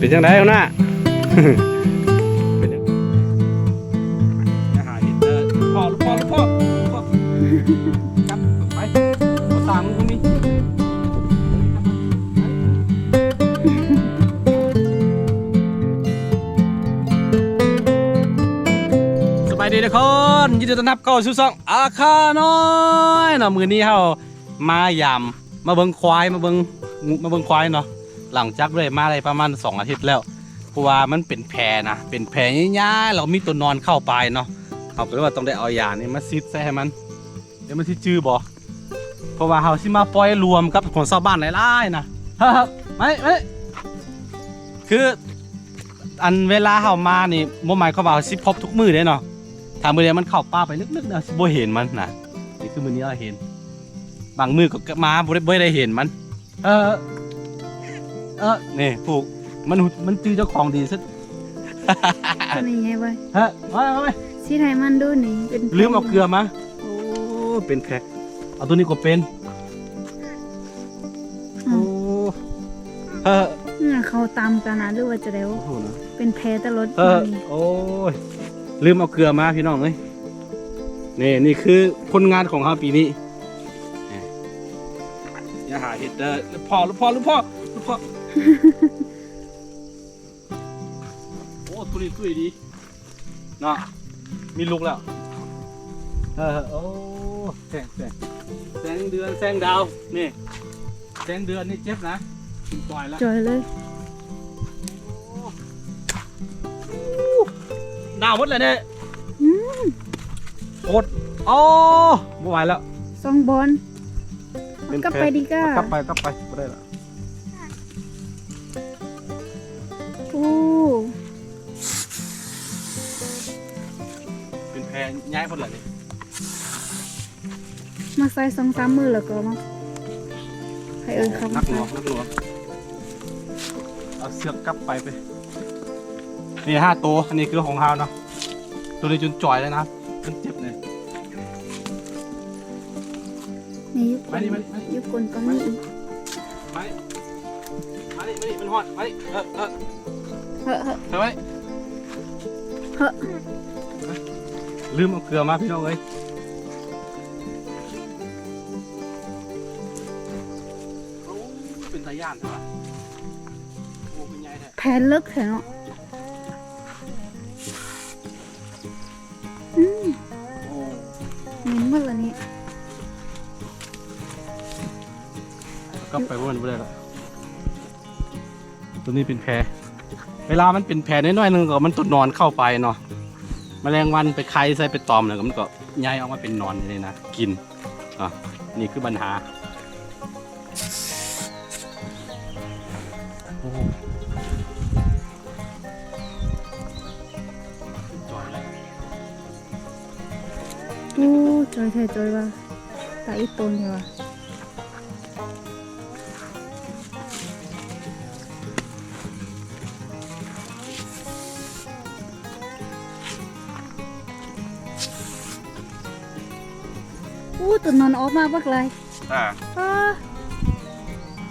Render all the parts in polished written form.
เป็นยังไงเขาหน้าเป็นยังจะหาเห็ดพ่อครับไปเอาตามตรงนี้สบายดีทุกคนยินดีต้อนรับเข้าสู่ช่องอาคาน้อยเนาะมื้อนี้เฮามายามมาเบิ่งควายมาเบิ่งควายเนาะหลังจากเลยมาได้ประมาณ2 อาทิตย์แล้วเพราะว่ามันเป็นแพรนะเป็นแพรใหญ่ๆเรามีตัวนอนเข้าไปเนาะเขาก็เลยว่าต้องได้เอายานี่มาซิดใส่ให้มันเดี๋ยวมันสิจื้อบ่เพราะว่าเฮาสิมาปล่อยรวมกับของชาวบ้านหลายๆนะไม่คืออันเวลาเฮามานี่บ่หมายความว่าสิพบทุกมื้อเด้เนาะถ้ามื้อใดมันเข้าป่าไปลึกๆเนาะสิบ่เห็นมันนะนี่คือมื้อนี้เราเห็นบางมื้อก็มาบ่ได้เห็นมันนี่ถูกมันจื้อเจ้าของดีสุด ตัวนี้ไงเว้ย มาสีไทยมันดูนี่เป็น ลืมเอาเกลือมาโอ้เป็นแพ็คเอาตัวนี้ก็เป็นโอ้เนี่ยเขาตำกันนะหรือว่าจะได้ว่าเป็นแพตลอดโอ้ยลืมเอาเกลือมาพี่น้องเอ้ยนี่คือผลงานของเราปีนี้อย่าหาเห็ดเด้อพ่อโอ้ตัวนี้ตุ้ยดีเนาะมีลูกแล้วโอ้แสงเดือนแสงดาวนี่แสงเดือนนี่เจ็บนะปล่อยแล้วจอยเลยดาวหมดเลยเนี่ยโอดโอ้ไม่ไหวแล้วซองบอลกลับไปดีก้ากลับไปไม่ได้ละโอ้เป็นแพรย้ายหมดเลยมาใส่2-3 มือแล้วก็มาให้เข้ามานักหลวงเอาเสือกกลับไปนี่5 ตัวอันนี้คือของเฮาเนาะตัวนี้จนจ่อยเลยนะจนเจ็บเลยนี่ยุคนก็มีอีกมาดิมันหอดมาดิเฮ้ยลืมเอาเกลือมาพี่น้องเอ้ยเป็นตาย่านใช่ปะโอ้เป็นใหญ่แท้แผลลึกแท้เนาะเหม็นหมดเลยนี่กลับไปว่ามันไม่ได้ละตัวนี้เป็นแพรเวลามันเป็นแพรน้อยๆนึงก็มันตัวนอนเข้าไปเนาะแมลงวันไปไข่ใส่ไปตอมเนี่ยมันก็ย้ายออกมาเป็นนอนเลยนะกินนี่คือปัญหาโอ้จอยแท้จอยว่าตาอีตนใช่ปะตัวนอนออกมาบักเลย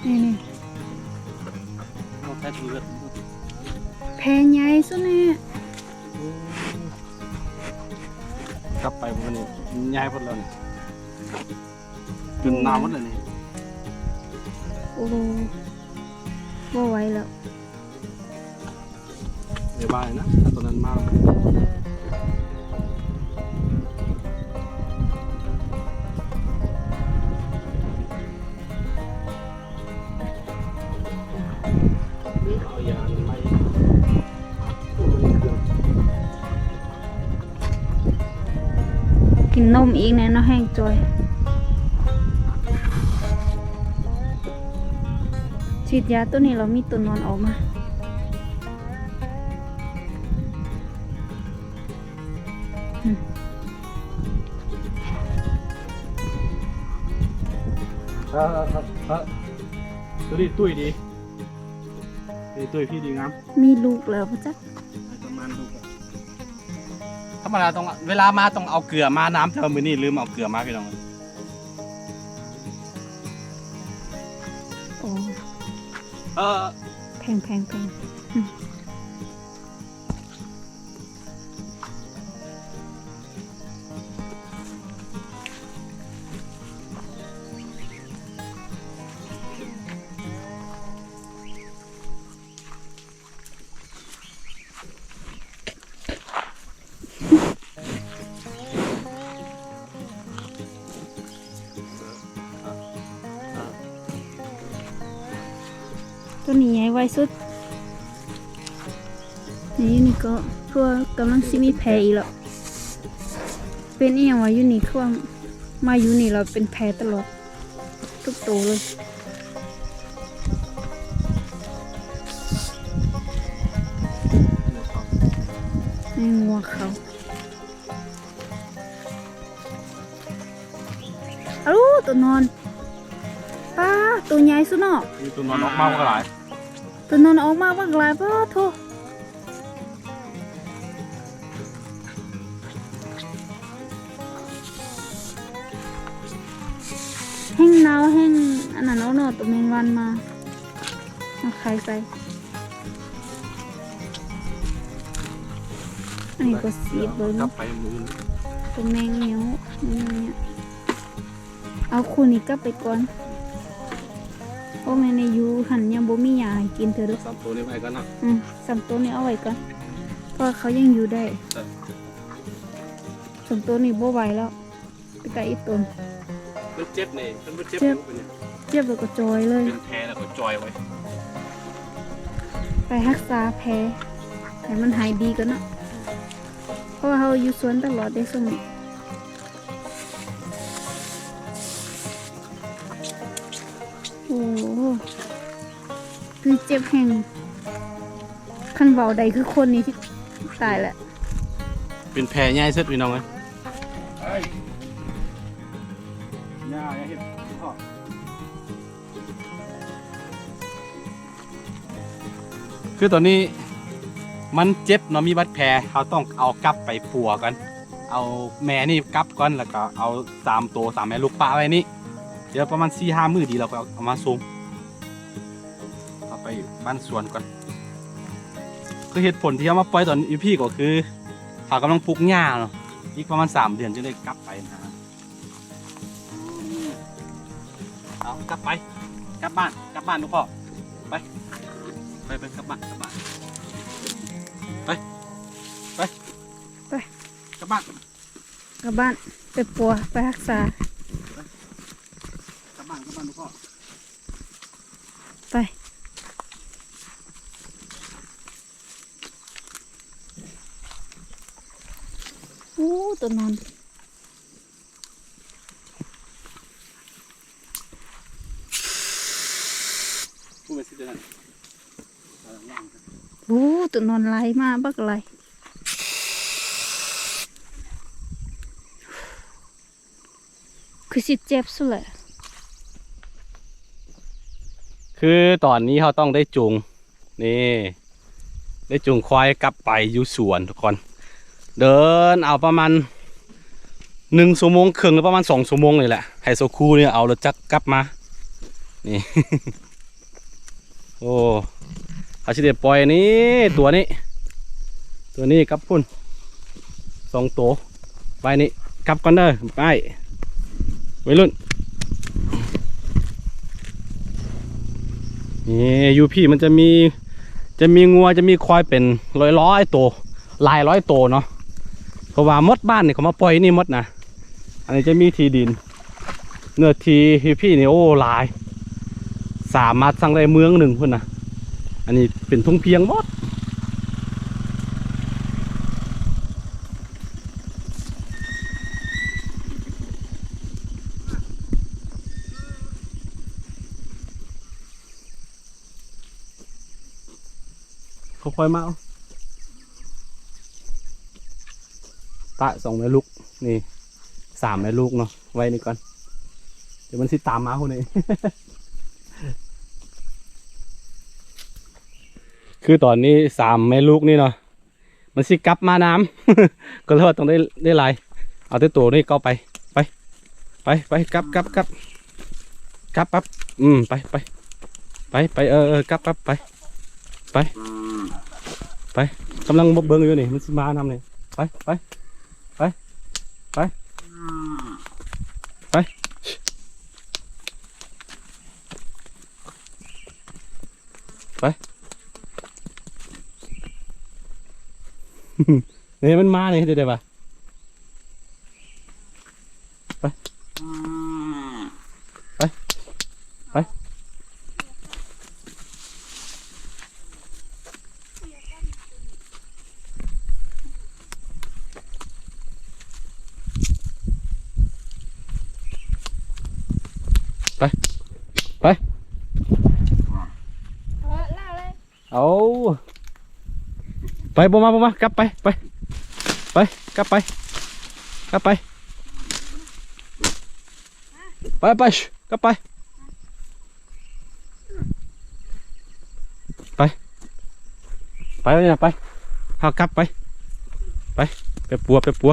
นี่แพงใหญ่สุดเนี่ยกลับไปวันนี้ย้ายหมดแล้วนี่จนน้ำหมดเลยนี่โอ้บ่ไหวแล้วเดี๋ยวบ้านนะตอนนั้นมากินนมอีกเนี่ยเนาะแห้งจอยฉีดยาตัวนี้เรามีตัวนอนออกมาตัวนี้ตุ้ยดีตุ้ยพี่ดีงามมีลูกแล้วพ่อจ๊ะประมาณลูกธรรมดาต้องเวลามาต้องเอาเกลือมาน้ำเธอมือนี่ลืมเอาเกลือมาพี่น้องโอ้แพง ตัวนี้ใหญ่ไวสุดนี่ก็ทั่วกำลังซิมีแพรอีกแล้วเป็นอีหยังวะอยู่นี่คือว่ามาอยู่นี่เราเป็นแพรตลอดทุกตัวเลยนี่งัวเขาอ้าวตัวนอนป้าตัวใหญ่สุดเนาะ มีตัวนอนออกมาก็หลาย ตัวนอนออกมาบ้างหลายป้าโทแห้งหนาวแห้งอันนั้นเอาเนาะตัวแมงวันมาใครใส่อันนี้ก็สีเบิ้ง กลับไปมือ ตัวแมงเหนียวเนี่ยเอาคู่นี้กลับไปก่อนเพราะแม่ในยูหันยังบ่มียาให้กินเธอเด้อ สามตัวนี้ไปกันนะ สามตัวนี้เอาไว้ก่อนเพราะเขายังอยู่ได้สามตัวนี้บ่ไหวแล้วไปไกลอีกตัว มันเจ็บเนี่ยมันเจ็บ เจ็บแล้วก็จอยเลย เป็นแผลแล้วก็จอยไว้ ไปรักษาแผลให้มันหายดีก่อนเนาะเพราะว่าเขาอยู่สวนตลอดได้สมัยโอ้คือเจ็บแห้งคันเบาใดคือคนนี้ที่ตายแหละ เป็นแผลใหญ่สุดพี่น้องเลยย่าเห็ดพ่อคือตอนนี้มันเจ็บเนาะมีบาดแผลเขาต้องเอากลับไปปัวกันเอาแม่นี่กลับก่อนแล้วก็เอา3 แม่ลูกปลาไว้นี่เดี๋ยวประมาณ4-5 มื้อดีเราก็เอามาส่งเอาไปบ้านสวนก่อนคือเหตุผลที่เอามาปล่อยตอนอีพี่ก็คือเขากำลังปลูกหญ้าเนาะอีกประมาณ3 เดือนจะได้กลับไปนะเอากลับบ้านลูกพ่อไปกลับบ้านกลับบ้านไปกลับบ้าน กลับบ้านไปปัวไปรักษาก ลับบ้านลูกพ่อ ไปโอ้ตัวนอนพูดไปสิเดือน โอ้ตัวนอนไหลมาบักไหลคือสิเจ็บสุดเลย คือตอนนี้เขาต้องได้จูงนี่ได้จูงควายกลับไปอยู่สวนทุกคน เดินเอาประมาณ1 ชั่วโมงครึ่งหรือประมาณ2 ชั่วโมงเลยแหละให้โซคูเนี่ยเอารถจักรกลับมานี่ โอ้เขาชิเดปล่อยนี้ตัวนี้กลับพุ่น2 ตัวไปนี่กลับกันเด้อไปวัยรุ่นนี่ยูพี่มันจะมีงัวจะมีควายเป็นร้อยตัวหลาย100 ตัวเนาะเพราะว่ามดบ้านเนี่ยเขามาปล่อยนี่มดนะอันนี้จะมีที่ดินเนื้อที่พี่นี่โอ้หลายสามารถสร้างได้เมืองหนึ่งพุ่นนะอันนี้เป็นทุ่งเพียงหมดค่อยๆมาเอาตะ2 แม่ลูกนี่3 แม่ลูกเนาะไว้นี่ก่อนเดี๋ยวมันสิตามมาคนนี้ คือตอนนี้3 แม่ลูกนี่เนาะมันสิกลับมาน้ำ ก็เลยว่าต้องได้ลายเอาตัวนี่ก็ไปกลับปั๊บไปกลับปั๊บไป ไปกำลังเบิ่งอยู่นี่มันสิมานำนี่ไปไปไปไปไปไปนี่มันมานี่เดี๋ยวป่ะไปไปไปไปไปเอาไปบ่มากลับไปไปไปกลับไปกลับไปไปไปกลับไปไปไปเลยนะไปเอากลับไปไปไปปัวไปปัว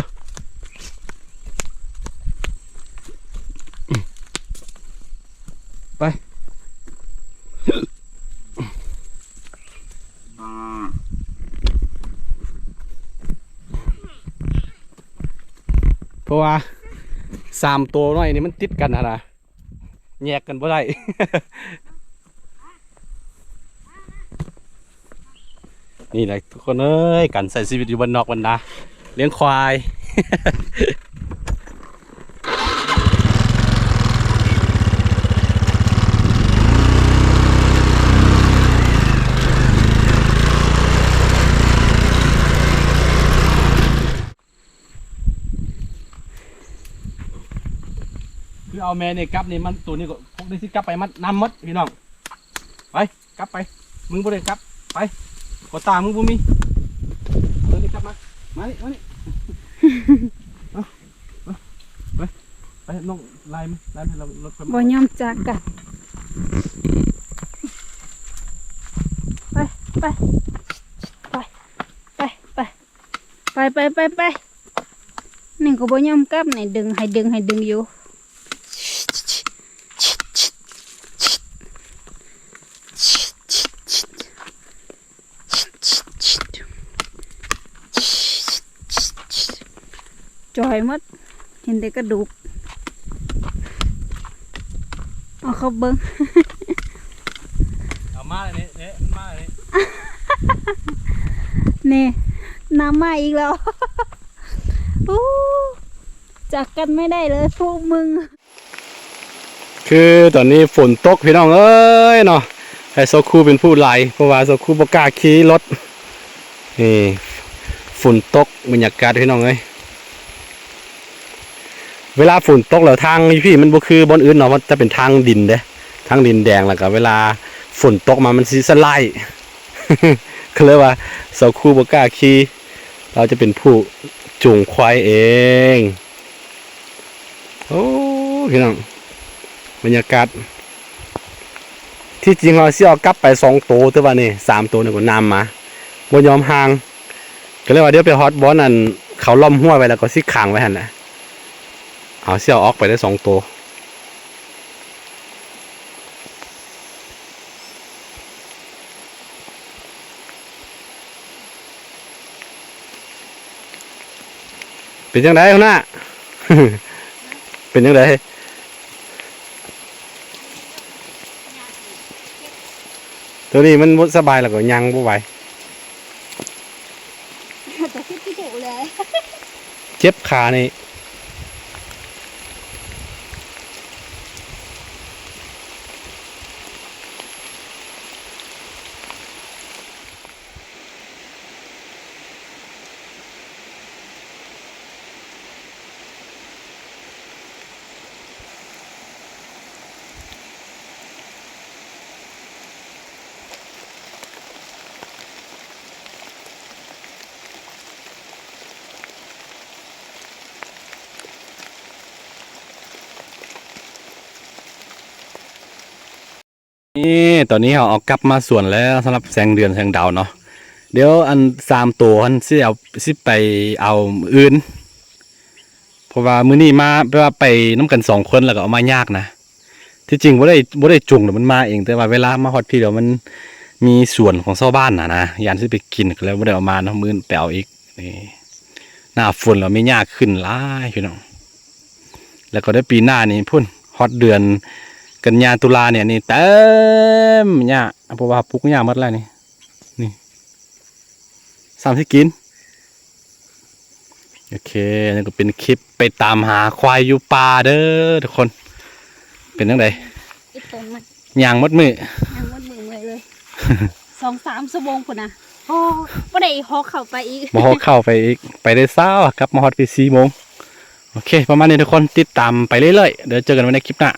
ไปเพราะว่า3 ตัวน้อยนี่มันติดกันนะแยกกันบ่ได้ นี่แหละทุกคนเอ้ยการใส่ชีวิตอยู่บนนอกบนนาเลี้ยงควาย คือเอาแม่เนี่ยกลับนี่มันตัวนี้ก็พวกนี้สิกลับไปมันนำมัดพี่น้องไปกลับไปมึงบ่ได้กลับไปกดตามึงบ่มีตัวนี้กลับมานี่เอาไปน้องไล่ให้เรารถ บ่ยอมจากกันไปไปไปไปนี่ก็บ่ยอมกลับนี่ดึงให้ดึงอยู่จอยหมดเห็นแต่กระดูกเอาเขาเบิ้ง เอามาเลยเนี่ยมาเลย นี่น้ำมาอีกแล้ว อู้จากกันไม่ได้เลยพวกมึง คือตอนนี้ฝนตกพี่น้องเอ้ยเนาะให้โซคูเป็นผู้ไล่เพราะว่าโซคูบ่กล้าขี่รถนี่ฝนตกบรรยากาศพี่น้องเอ้ยเวลาฝนตกแล้วทางพี่มันบ่คือบนอื่นเนาะมันจะเป็นทางดินเด้ทางดินแดงแล้วก็เวลาฝนตกมามันสิสไลด์ ก็เลยว่าโซคูบ่กล้าขี่เราจะเป็นผู้จูงควายเองโอ้พี่น้องบรรยากาศที่จริงเราเสี่ยวกลับไป2 ตัวแต่ว่านี่3 ตัวนี่ก็นำมาบ่ยอมห่างก็เลยว่าเดี๋ยวไปฮอตบอลนั่นเขาล้อมหัวไว้แล้วก็สิขังไว้หั่นแหละเอาเสี่ยวออกไปได้2 ตัวเป็นจังได๋หัวหน้า เป็นจังได๋ตัวนี้มันบ่สบายแล้วก็ยังบ่ไหว แต่คิดที่ถูกเลย เจ็บขานี่นี่ตอนนี้เราเอากลับมาส่วนแล้วสำหรับแสงเดือนแสงดาวเนาะเดี๋ยวอัน3 ตัวอันสิไปเอาอื่นเพราะว่ามื้อนี้มาแปลว่าไปน้ำกัน2 คนแล้วก็เอามายากนะที่จริงบ่ได้จุงเดี๋ยวมันมาเองแต่ว่าเวลามาฮอดพี่เดี๋ยวมัน มีส่วนของชาวบ้านนะยานที่ไปกินก็แล้วไม่ได้เอามาเนาะมื้อแปลวอีกนี่หน้าฝนเราไม่ยากขึ้นหลายพี่น้องแล้วก็ได้ปีหน้านี่พุ่นฮอตเดือนกันยาตุลาเนี่ยนี่เต็มหญ้าเพราะว่าปลูกหญ้าหมดแล้วนี่สามที่กินโอเคนี่ก็เป็นคลิปไปตามหาควายอยู่ป่าเด้อทุกคนเป็นยังไง อีตนมัน ย่างมดมือ ยังวัดมือเลย 2-3 ชั่วโมงพุ่นน่ะโอ้บ่ได้ฮอกเข้าไปอีก บอเข้าไปอีกไปได้เศร้ากลับมาฮอตไป4 โมงโอเคประมาณนี้ทุกคนติดตามไปเรื่อยๆเดี๋ยวเจอกันไว้ในคลิปหน้า